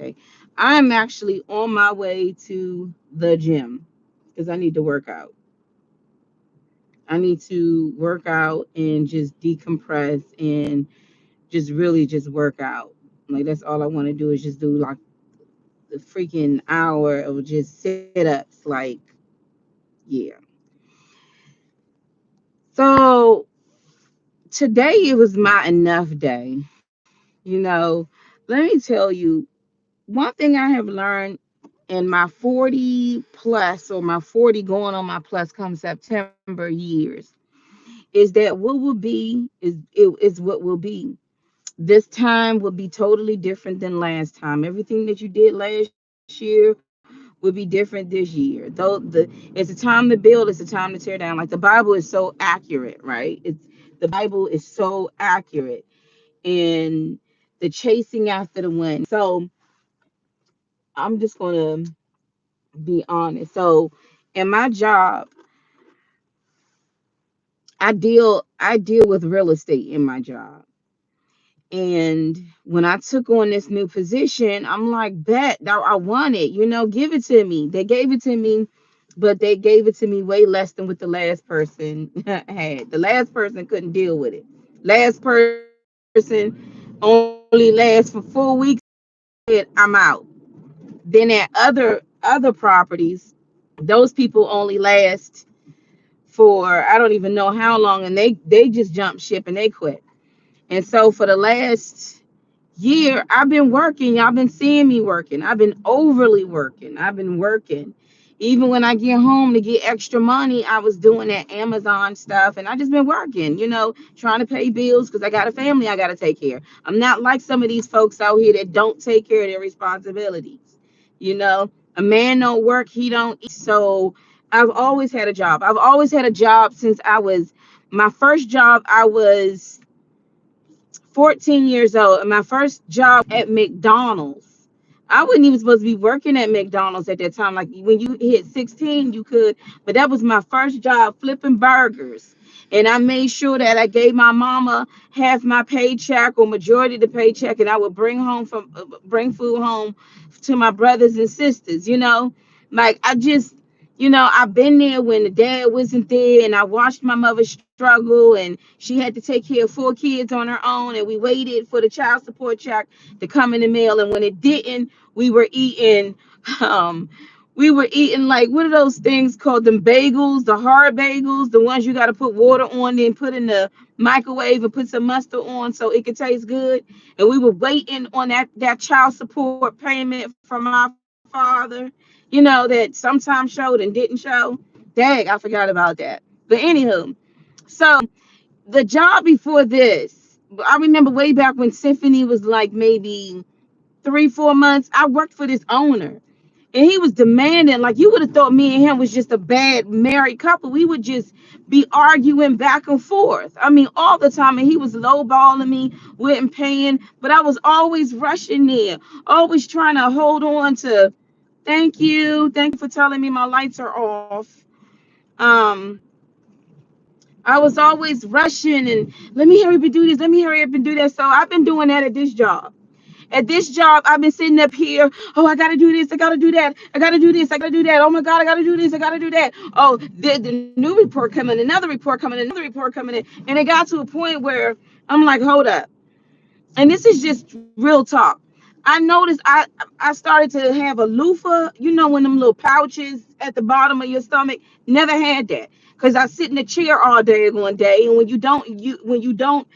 okay. I'm actually on my way to the gym because I need to work out. I need to work out and just decompress and just really just work out. Like that's all I want to do is just do like the freaking hour of just sit ups. Like, yeah. So today it was my enough day. Let me tell you, one thing I have learned in my 40 plus or my 40 going on my plus come September years is that what will be is what will be. This time will be totally different than last time. Everything that you did last year will be different this year. Though it's a time to build, it's a time to tear down. Like the Bible is so accurate, right? The Bible is so accurate in the chasing after the wind. So I'm just gonna be honest. So in my job, I deal with real estate in my job. And when I took on this new position, I'm like, bet that I want it, give it to me. They gave it to me, but they gave it to me way less than what the last person had. The last person couldn't deal with it. Last person only lasts for 4 weeks. I'm out. Then at other properties, those people only last for I don't even know how long, and they just jump ship and they quit. And so for the last year, I've been working. Y'all been seeing me working. I've been overly working. I've been working. Even when I get home to get extra money, I was doing that Amazon stuff and I just been working, trying to pay bills because I got a family I got to take care. I'm not like some of these folks out here that don't take care of their responsibilities. A man don't work, he don't eat. So I've always had a job. I've always had a job since my first job, I was 14 years old, and my first job at McDonald's. I wasn't even supposed to be working at McDonald's at that time. Like when you hit 16, you could, but that was my first job flipping burgers. And I made sure that I gave my mama half my paycheck or majority of the paycheck, and I would bring food home to my brothers and sisters. Like I've been there when the dad wasn't there, and I watched my mother struggle, and she had to take care of 4 kids on her own, and we waited for the child support check to come in the mail, and when it didn't, um, we were eating like what are those things called? Them bagels, the hard bagels, the ones you got to put water on, then put in the microwave and put some mustard on so it could taste good. And we were waiting on that child support payment from our father, that sometimes showed and didn't show. Dang, I forgot about that. But anywho, so the job before this, I remember way back when Symphony was like maybe 3, 4 months. I worked for this owner, and he was demanding. Like you would have thought me and him was just a bad married couple. We would just be arguing back and forth. I mean, all the time. And he was lowballing me, wasn't paying, but I was always rushing there, always trying to hold on to. Thank you for telling me my lights are off. Um, I was always rushing and let me hurry up and do this. Let me hurry up and do that. So I've been doing that at this job. At this job, I've been sitting up here. Oh, I gotta do this. I gotta do that. I gotta do this. I gotta do that. Oh my God, I gotta do this. I gotta do that. Oh, the new report coming, another report coming, another report coming in, and it got to a point where I'm like, hold up. And this is just real talk. I noticed I started to have a loofah. When them little pouches at the bottom of your stomach. Never had that because I sit in a chair all day one day, and when you don't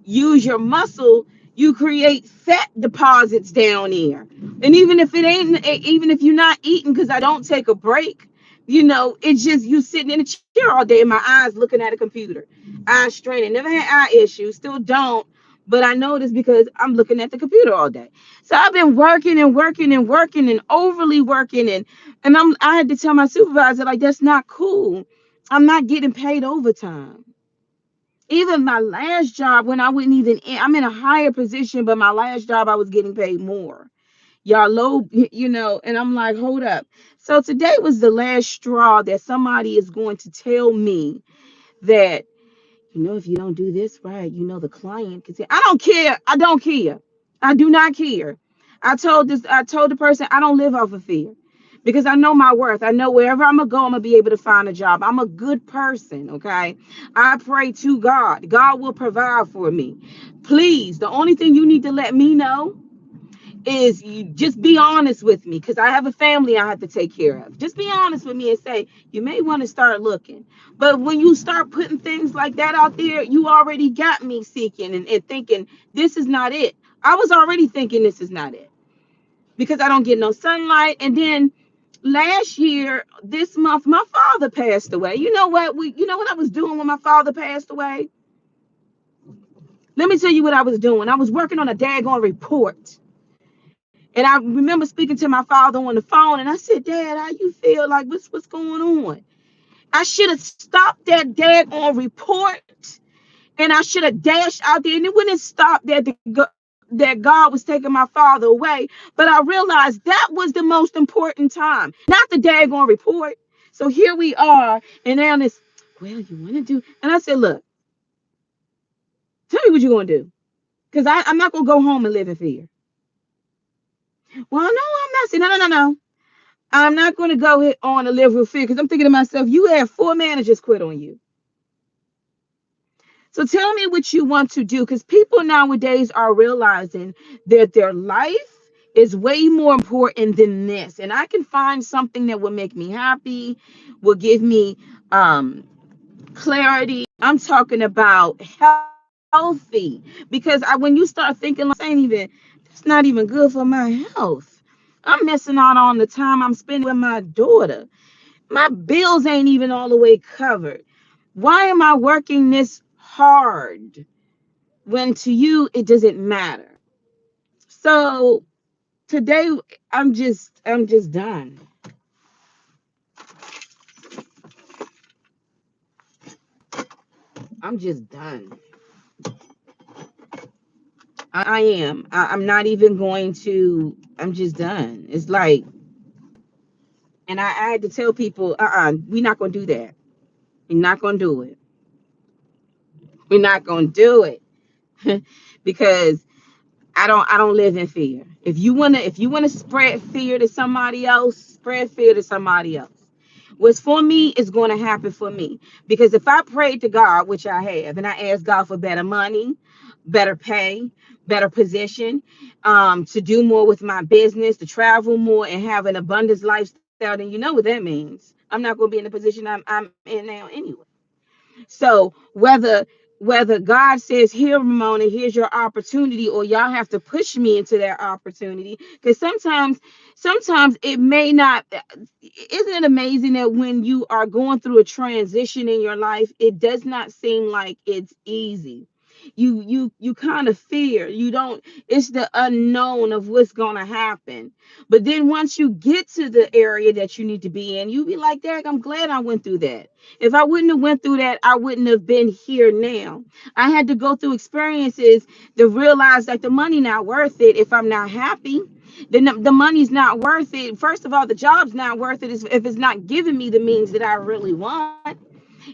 use your muscle, you create fat deposits down there. And even if you're not eating, because I don't take a break, it's just you sitting in a chair all day and my eyes looking at a computer, eyes straining. Never had eye issues, still don't. But I know this because I'm looking at the computer all day. So I've been working and working and working and overly working, and I had to tell my supervisor, like, that's not cool. I'm not getting paid overtime. Even my last job, when I wasn't even I'm in a higher position, but my last job I was getting paid more. Y'all low, and I'm like, hold up. So today was the last straw that somebody is going to tell me that, if you don't do this right, the client can say, I don't care. I don't care. I do not care. I told the person I don't live off of fear because I know my worth. I know wherever I'm gonna go, I'm gonna be able to find a job. I'm a good person, okay? I pray to God. God will provide for me. Please, the only thing you need to let me know is you just be honest with me because I have a family I have to take care of. Just be honest with me and say, you may want to start looking. But when you start putting things like that out there, you already got me seeking and thinking this is not it. I was already thinking this is not it because I don't get no sunlight. And then last year, this month, my father passed away. You know what I was doing when my father passed away? Let me tell you what I was doing. I was working on a daggone report. And I remember speaking to my father on the phone, and I said, Dad, how you feel? Like, what's going on? I should have stopped that daggone report, and I should have dashed out there, and it wouldn't stop that God was taking my father away. But I realized that was the most important time, not the daggone report. So here we are, and now this, well, you want to do, and I said, look, tell me what you're going to do, because I'm not going to go home and live in fear. Well, no, I'm not saying, no. I'm not going to go on and live with fear because I'm thinking to myself, you have 4 managers quit on you. So tell me what you want to do because people nowadays are realizing that their life is way more important than this. And I can find something that will make me happy, will give me clarity. I'm talking about healthy because when you start thinking like that's not even good for my health. I'm missing out on the time I'm spending with my daughter. My bills ain't even all the way covered. Why am I working this hard when to you it doesn't matter? So today I'm just done. I'm just done. I am. I'm not even going to. I'm just done. It's like, and I had to tell people, we're not gonna do that. We're not gonna do it. We're not gonna do it because I don't live in fear. If you wanna spread fear to somebody else, spread fear to somebody else. What's for me is going to happen for me. Because if I prayed to God, which I have, and I asked God for better money, better pay, better position, to do more with my business, to travel more and have an abundance lifestyle, then you know what that means. I'm not going to be in the position I'm in now anyway. So whether God says, here, Ramona, here's your opportunity, or y'all have to push me into that opportunity. Because sometimes it may not. Isn't it amazing that when you are going through a transition in your life, it does not seem like it's easy. You kind of fear. You don't, it's the unknown of what's gonna happen. But then once you get to the area that you need to be in, you be like, Dad, I'm glad I went through that. If I wouldn't have went through that, I wouldn't have been here now. I had to go through experiences to realize that the money not worth it if I'm not happy. Then the money's not worth it. First of all, the job's not worth it if it's not giving me the means that I really want.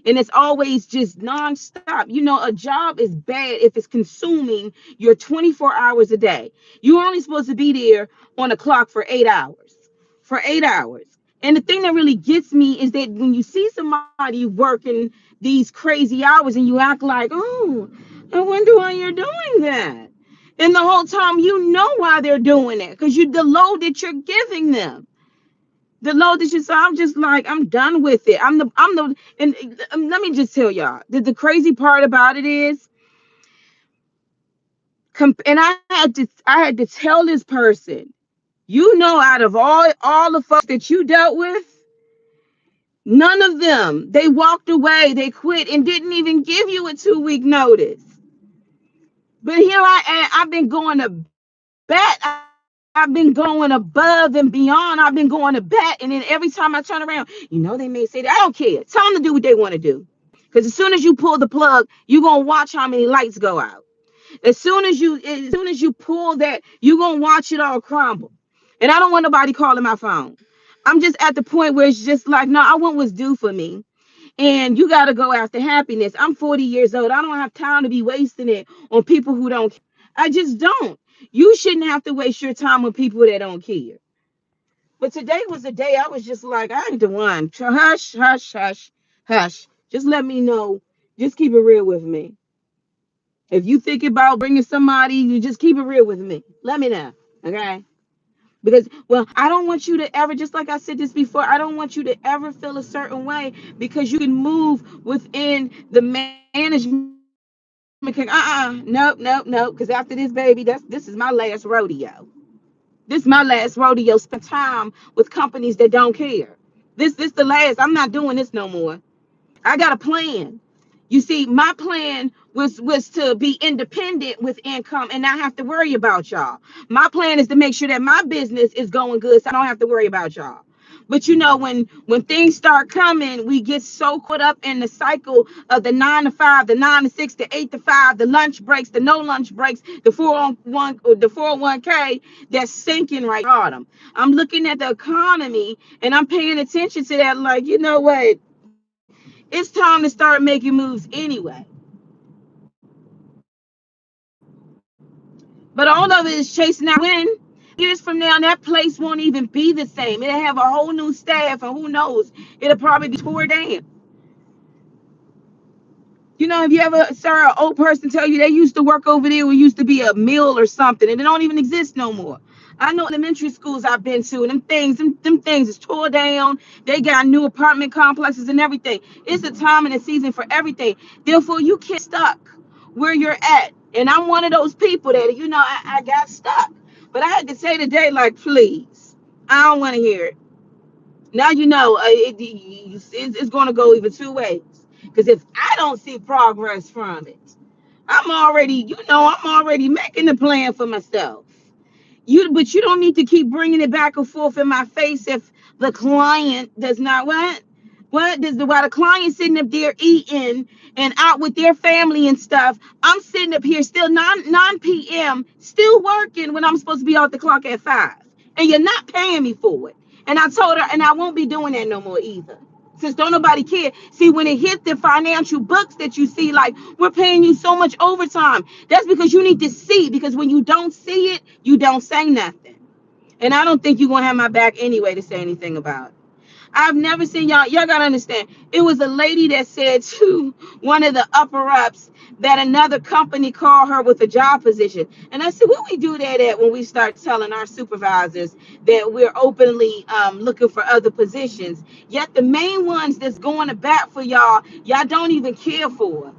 And it's always just nonstop. A job is bad if it's consuming your 24 hours a day. You're only supposed to be there on the clock for 8 hours. For 8 hours. And the thing that really gets me is that when you see somebody working these crazy hours and you act like, oh, I wonder why you're doing that. And the whole time you know why they're doing it because the load that you're giving them. The load that you so I'm just like, I'm done with it. And let me just tell y'all that the crazy part about it is, and I had to tell this person, out of all the folks that you dealt with, none of them, they walked away, they quit and didn't even give you a 2-week notice. But here I am, I've been going to bat. I've been going above and beyond. I've been going to bat. And then every time I turn around, they may say that. I don't care. Tell them to do what they want to do. Because as soon as you pull the plug, you're going to watch how many lights go out. As soon as you pull that, you're going to watch it all crumble. And I don't want nobody calling my phone. I'm just at the point where it's just like, no, I want what's due for me. And you got to go after happiness. I'm 40 years old. I don't have time to be wasting it on people who don't. I just don't. You shouldn't have to waste your time with people that don't care. But today was the day I was just like, I ain't the one. Hush, hush, hush, hush. Just let me know. Just keep it real with me. If you think about bringing somebody, you just keep it real with me. Let me know. Okay? Because, well, I don't want you to ever, just like I said this before, I don't want you to ever feel a certain way because you can move within the management. Nope, nope, nope. Because after this, baby, this is my last rodeo. This is my last rodeo. Spend time with companies that don't care. This the last. I'm not doing this no more. I got a plan. You see, my plan was to be independent with income and not have to worry about y'all. My plan is to make sure that my business is going good, so I don't have to worry about y'all. But you know, when things start coming, we get so caught up in the cycle of the 9 to 5, the 9 to 6, the 8 to 5, the lunch breaks, the no lunch breaks, the 401 or the 401k that's sinking right bottom. I'm looking at the economy and I'm paying attention to that, like, you know what? It's time to start making moves anyway. But all of it is chasing that win. Years from now, that place won't even be the same. It'll have a whole new staff, and who knows? It'll probably be tore down. You know, if you ever saw an old person tell you they used to work over there, where used to be a mill or something, and it don't even exist no more. I know elementary schools I've been to, and them things is tore down. They got new apartment complexes and everything. It's a time and a season for everything. Therefore, you can't stuck where you're at. And I'm one of those people that, I got stuck. But I had to say today, like, please, I don't want to hear it. Now you know it's going to go even two ways. Because if I don't see progress from it, I'm already making a plan for myself. But you don't need to keep bringing it back and forth in my face if the client does not what does the while the client sitting up there eating and out with their family and stuff. I'm sitting up here still 9 p.m. still working when I'm supposed to be off the clock at 5, and you're not paying me for it. And I told her, and I won't be doing that no more either. Since don't nobody care. See, when it hit the financial books that you see, like, we're paying you so much overtime, that's because you need to see. Because when you don't see it, you don't say nothing. And I don't think you're gonna have my back anyway to say anything about it. I've never seen y'all gotta understand. It was a lady that said to one of the upper ups that another company called her with a job position. And I said, what we do that at when we start telling our supervisors that we're openly looking for other positions? Yet the main ones that's going to bat for y'all don't even care for.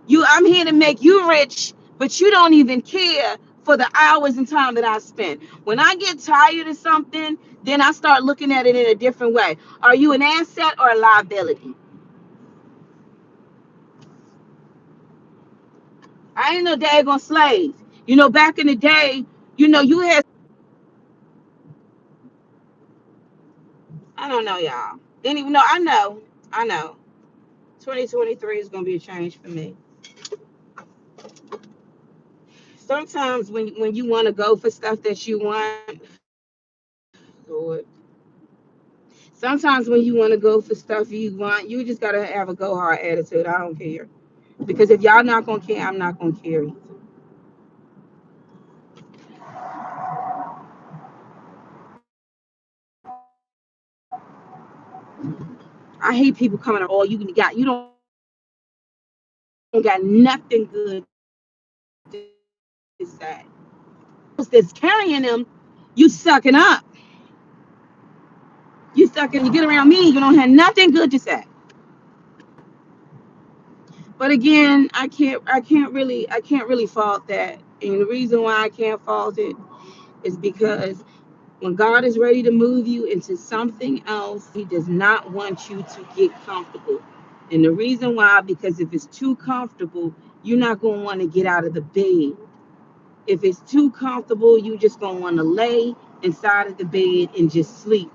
I'm here to make you rich, but you don't even care for the hours and time that I spend. When I get tired of something, then I start looking at it in a different way. Are you an asset or a liability? I ain't no daggone slave. Back in the day, you had, I don't know, y'all. Anyway, no, I know. 2023 is gonna be a change for me. Sometimes when you want to go for stuff that you want, Lord. Sometimes when you want to go for stuff you want, you just gotta have a go hard attitude. I don't care. Because if y'all not gonna care, I'm not gonna care either. I hate people coming up, oh, you don't got nothing good to say. That's carrying them, you sucking up. You sucking, you get around me, you don't have nothing good to say. But again, I can't really fault that. And the reason why I can't fault it is because when God is ready to move you into something else, He does not want you to get comfortable. And the reason why, because if it's too comfortable, you're not going to want to get out of the bed. If it's too comfortable, you just going to want to lay inside of the bed and just sleep.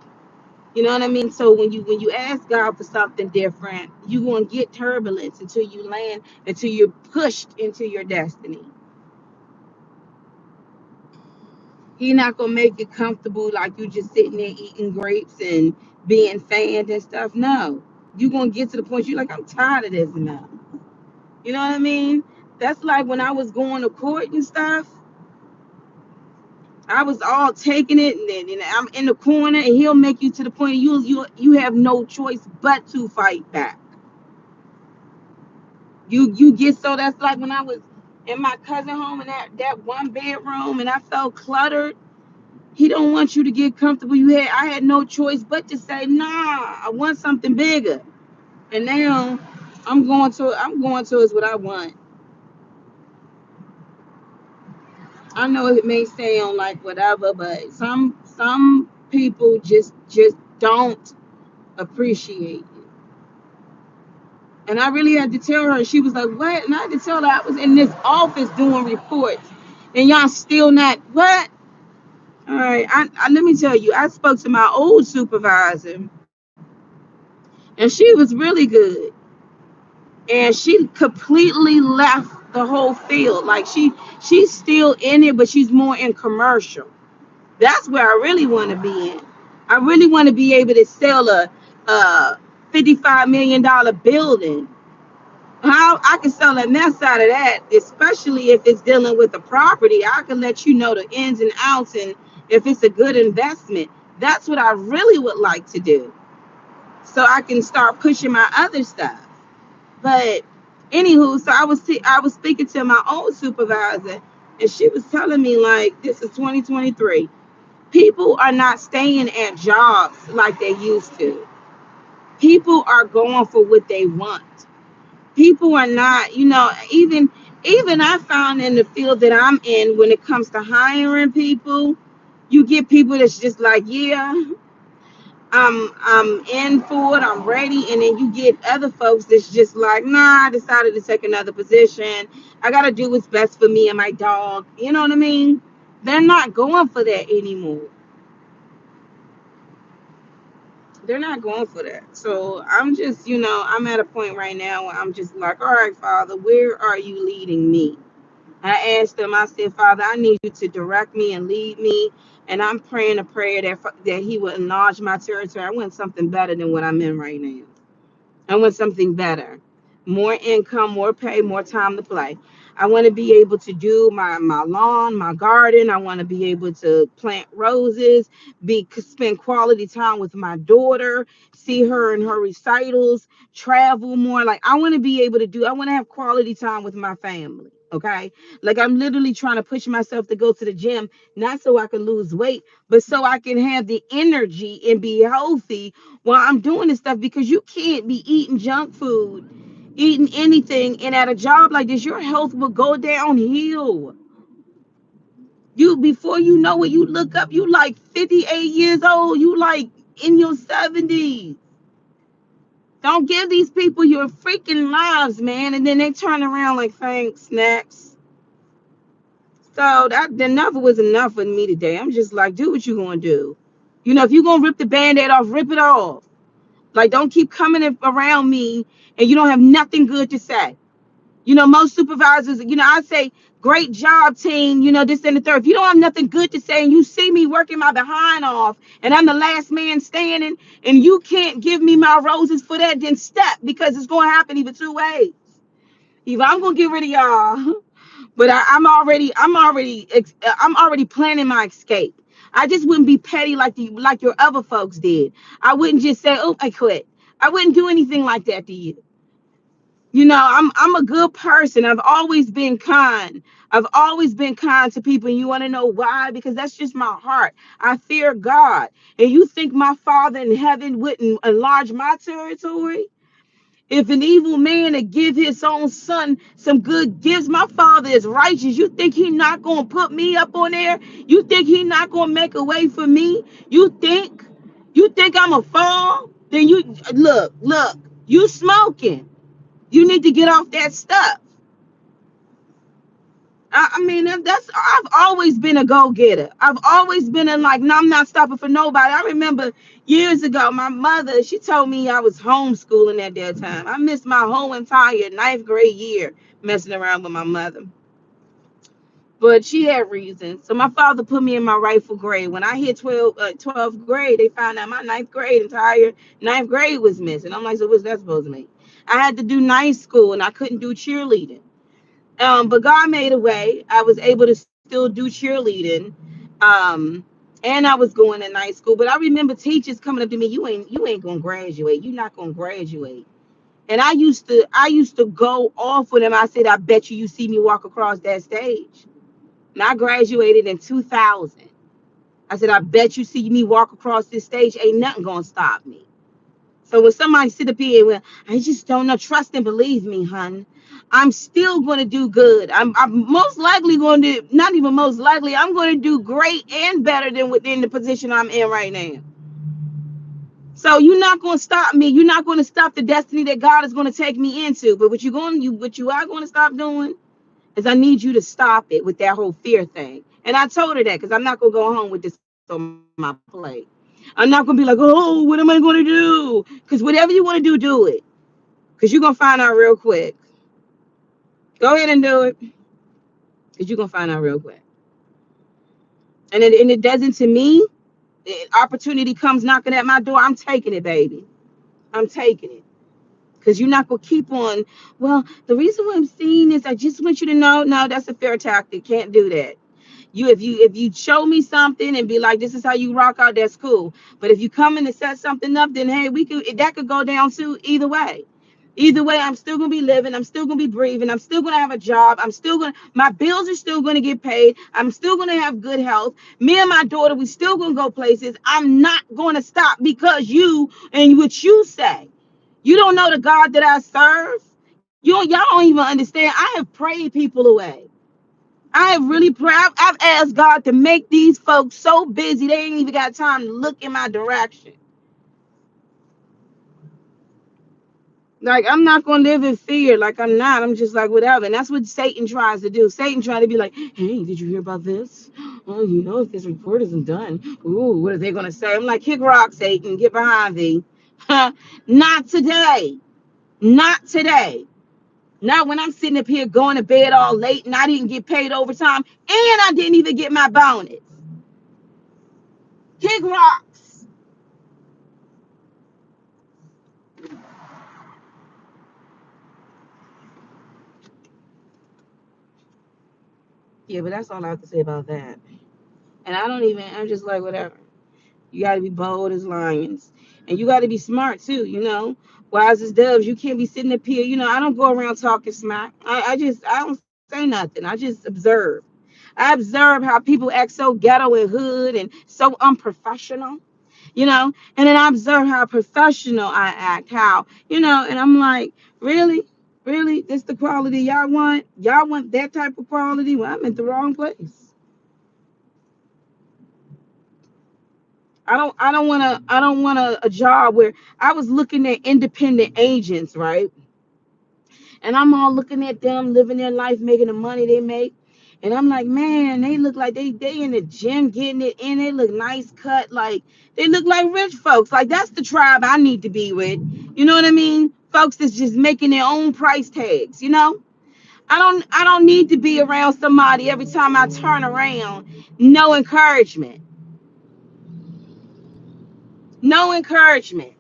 You know what I mean? So when you ask God for something different, you're going to get turbulence until you land, until you're pushed into your destiny. He not gonna make it comfortable like you just sitting there eating grapes and being fanned and stuff. No, you gonna get to the point you're like, I'm tired of this now. You know what I mean? That's like when I was going to court and stuff. I was all taking it, and I'm in the corner, and he'll make you to the point you have no choice but to fight back. You get so that's like when I was in my cousin home in that one bedroom, and I felt cluttered. He don't want you to get comfortable. I had no choice but to say, nah, I want something bigger. And now I'm going towards what I want. I know it may sound like whatever, but some people just don't appreciate it. And I really had to tell her. She was like, what? And I had to tell her I was in this office doing reports, and y'all still not what? All right, let me tell you, I spoke to my old supervisor, and she was really good, and she completely left the whole field. Like she's still in it, but she's more in commercial. That's where I really want to be in. I really want to be able to sell a $55 million building. How I can sell the mess out of that, especially if it's dealing with the property. I can let you know the ins and outs and if it's a good investment. That's what I really would like to do. So I can start pushing my other stuff. But anywho, so I was speaking to my old supervisor, and she was telling me like this is 2023. People are not staying at jobs like they used to. People are going for what they want. People are not, even I found in the field that I'm in, when it comes to hiring people, you get people that's just like, yeah, I'm in for it, I'm ready, and then you get other folks that's just like, nah, I decided to take another position. I gotta do what's best for me and my dog. You know what I mean? They're not going for that anymore. They're not going for that. So I'm just, I'm at a point right now where I'm just like, all right, Father, where are you leading me? I asked him, I said, Father, I need you to direct me and lead me. And I'm praying a prayer that he would enlarge my territory. I want something better than what I'm in right now. I want something better. More income, more pay, more time to play. I want to be able to do my lawn, my garden. I want to be able to plant roses, spend quality time with my daughter, see her in her recitals, travel more. Like I want to have quality time with my family. Okay. Like I'm literally trying to push myself to go to the gym, not so I can lose weight, but so I can have the energy and be healthy while I'm doing this stuff, because you can't be eating junk food, eating anything, and at a job like this, your health will go downhill. You before you know it, you look up, you like 58 years old, you like in your 70s. Don't give these people your freaking lives, man, and then they turn around like thanks, next. So that enough was enough with me today. I'm just like, do what you gonna do. If you're gonna rip the band-aid off, rip it off. Like, don't keep coming around me and you don't have nothing good to say. Most supervisors, I say, great job, team, this and the third. If you don't have nothing good to say and you see me working my behind off and I'm the last man standing and you can't give me my roses for that, then step, because it's going to happen either two ways. Either I'm going to get rid of y'all, but I'm already planning my escape. I just wouldn't be petty like your other folks did. I wouldn't just say, "Oh, I quit." I wouldn't do anything like that to you. I'm a good person. I've always been kind. I've always been kind to people. And you want to know why? Because that's just my heart. I fear God. And you think my Father in heaven wouldn't enlarge my territory? If an evil man to give his own son some good gifts, my Father is righteous. You think he not gonna put me up on there? You think he not gonna make a way for me? You think I'm a fall? Then you look, you smoking. You need to get off that stuff. I mean, I've always been a go-getter. I've always been in like, no, I'm not stopping for nobody. I remember years ago, my mother, she told me I was homeschooling at that time. I missed my whole entire ninth grade year messing around with my mother. But she had reasons. So my father put me in my rightful grade. When I hit 12th grade, they found out my entire ninth grade was missing. I'm like, so what's that supposed to mean? I had to do night school and I couldn't do cheerleading. But God made a way. I was able to still do cheerleading. Um, and I was going to night school, but I remember teachers coming up to me, you ain't gonna graduate. You're not gonna graduate. And I used to go off with them. I said, I bet you see me walk across that stage. And I graduated in 2000. I said, I bet you see me walk across this stage. Ain't nothing gonna stop me. So when somebody sit up here, well, I just don't know, trust and believe me, hun. I'm still going to do good. I'm most likely going to, not even most likely, I'm going to do great and better than within the position I'm in right now. So you're not going to stop me. You're not going to stop the destiny that God is going to take me into. But what you are going to stop doing is I need you to stop it with that whole fear thing. And I told her that because I'm not going to go home with this on my plate. I'm not going to be like, oh, what am I going to do? Because whatever you want to do it. Because you're going to find out real quick. Go ahead and do it. Because you're going to find out real quick. And it doesn't to me. Opportunity comes knocking at my door. I'm taking it, baby. I'm taking it. Because you're not going to keep on. Well, the reason why I'm seeing this, I just want you to know. No, that's a fair tactic. Can't do that. If you show me something and be like, this is how you rock out, that's cool. But if you come in and set something up, then hey, that could go down too. Either way. Either way, I'm still gonna be living, I'm still gonna be breathing, I'm still gonna have a job, my bills are still gonna get paid, I'm still gonna have good health. Me and my daughter, we still gonna go places. I'm not gonna stop because you and what you say. You don't know the God that I serve. Y'all don't even understand. I have prayed people away. I have really prayed. I've asked God to make these folks so busy they ain't even got time to look in my direction. Like, I'm not gonna live in fear. Like, I'm not. I'm just like whatever. And that's what Satan tries to do. Satan trying to be like, hey, did you hear about this? Oh, if this report isn't done, ooh, what are they gonna say? I'm like, kick rock, Satan, get behind thee. Not today. Not today. Not when I'm sitting up here going to bed all late and I didn't get paid overtime and I didn't even get my bonus. Kick rocks. Yeah, but that's all I have to say about that. And I'm just like, whatever. You got to be bold as lions. And you got to be smart too, wise as doves. You can't be sitting up here. I don't go around talking smack. I don't say nothing. I just observe. I observe how people act so ghetto and hood and so unprofessional, and then I observe how professional I act, and I'm like, really? Really? This the quality y'all want? Y'all want that type of quality? Well, I'm in the wrong place. I don't want a job where I was looking at independent agents, right? And I'm all looking at them living their life, making the money they make. And I'm like, man, they look like they in the gym getting it in. They look nice cut, like they look like rich folks. Like that's the tribe I need to be with. You know what I mean? Folks that's just making their own price tags. I don't need to be around somebody every time I turn around. No encouragement. No encouragement.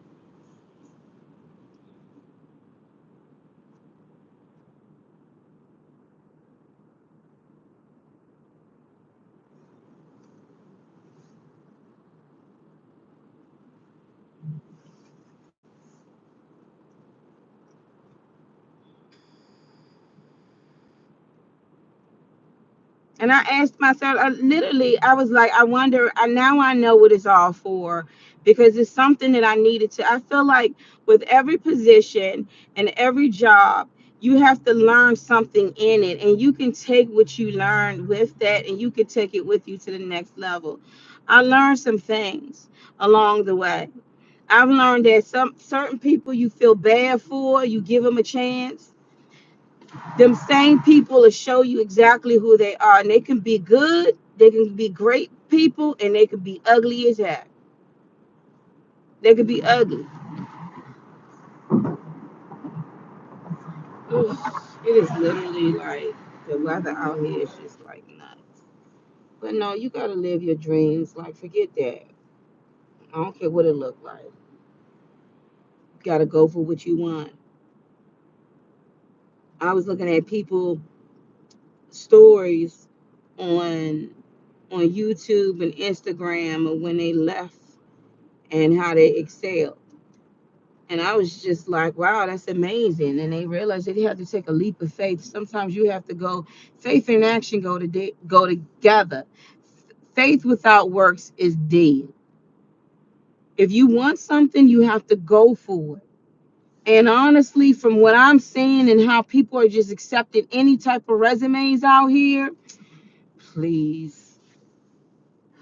And I asked myself, I was like, I wonder, now I know what it's all for because it's something that I needed to. I feel like with every position and every job, you have to learn something in it, and you can take what you learned with that and you can take it with you to the next level. I learned some things along the way. I've learned that some certain people you feel bad for, you give them a chance, them same people will show you exactly who they are. And they can be good, they can be great people, and they can be ugly as heck. They could be ugly. Oof, it is literally like the weather out here is just like nuts. But no, you gotta live your dreams. Like forget that. I don't care what it look like. You gotta go for what you want. I was looking at people stories on on YouTube and Instagram of when they left and how they excelled. And I was just like, wow, that's amazing. And they realized that they had to take a leap of faith. Sometimes you have to go, faith and action go together. Faith without works is dead. If you want something, you have to go for it. And honestly, from what I'm seeing and how people are just accepting any type of resumes out here, please,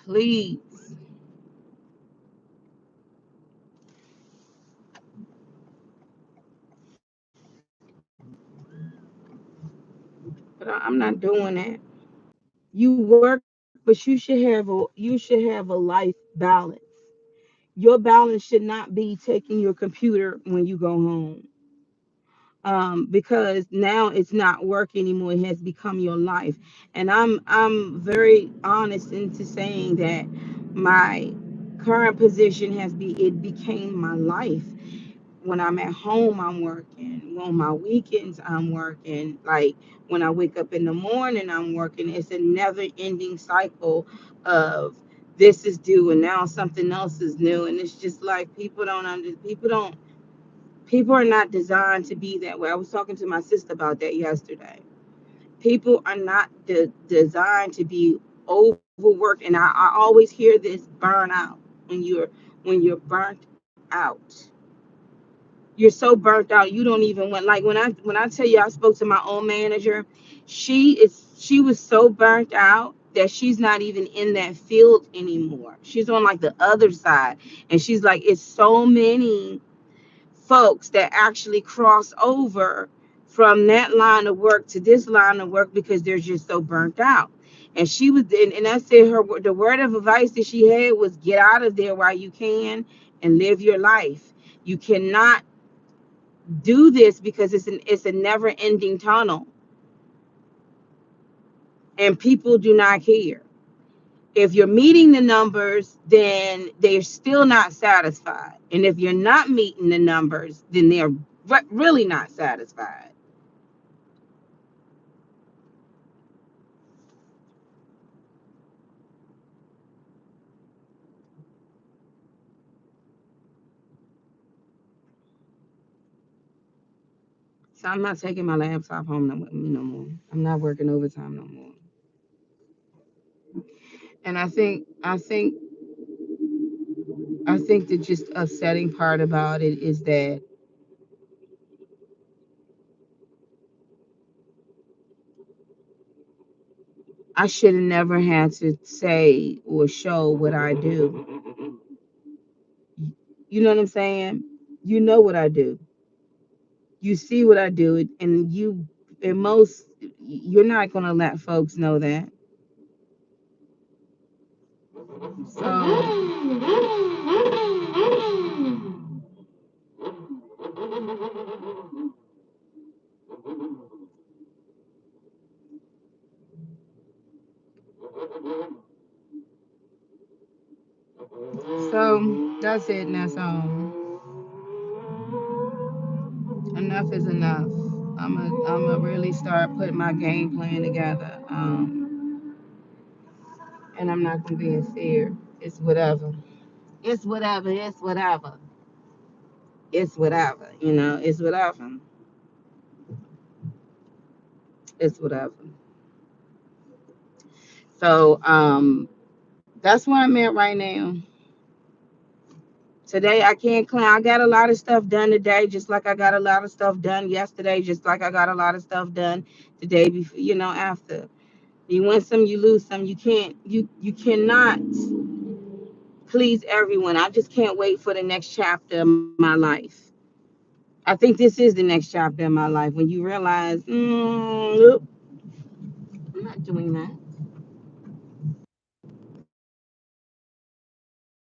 please. But I'm not doing that. You work, but you should have a life balance. Your balance should not be taking your computer when you go home. Because now it's not work anymore. It has become your life. And I'm very honest into saying that my current position it became my life. When I'm at home, I'm working. On my weekends, I'm working. Like when I wake up in the morning, I'm working. It's a never ending cycle of this is due and now something else is new. And it's just like people are not designed to be that way. I was talking to my sister about that yesterday. People are not designed to be overworked. And I always hear this burnout when you're burnt out. You're so burnt out you don't even want, like when I tell you I spoke to my own manager. She was so burnt out that she's not even in that field anymore. She's on like the other side, and she's like, it's so many folks that actually cross over from that line of work to this line of work because they're just so burnt out. And she was, and I said the word of advice that she had was get out of there while you can and live your life. You cannot do this because it's a never ending tunnel, and people do not care. If you're meeting the numbers, then they're still not satisfied, and if you're not meeting the numbers, then they're really not satisfied. So I'm not taking my laptop home with me no more. I'm not working overtime no more. And I think the just upsetting part about it is that I should have never had to say or show what I do. You know what I'm saying? You know what I do. You see what I do, and you're not gonna let folks know that. So, so that's it. And that's all. Enough is enough. I'm a really start putting my game plan together. And I'm not gonna be in fear. It's whatever. It's whatever. It's whatever. It's whatever. It's whatever. It's whatever. So that's where I'm at right now. Today I can't claim I got a lot of stuff done today, just like I got a lot of stuff done yesterday, just like I got a lot of stuff done the day before, after. You win some, you lose some. You cannot please everyone. I just can't wait for the next chapter of my life. I think this is the next chapter of my life when you realize, nope, I'm not doing that.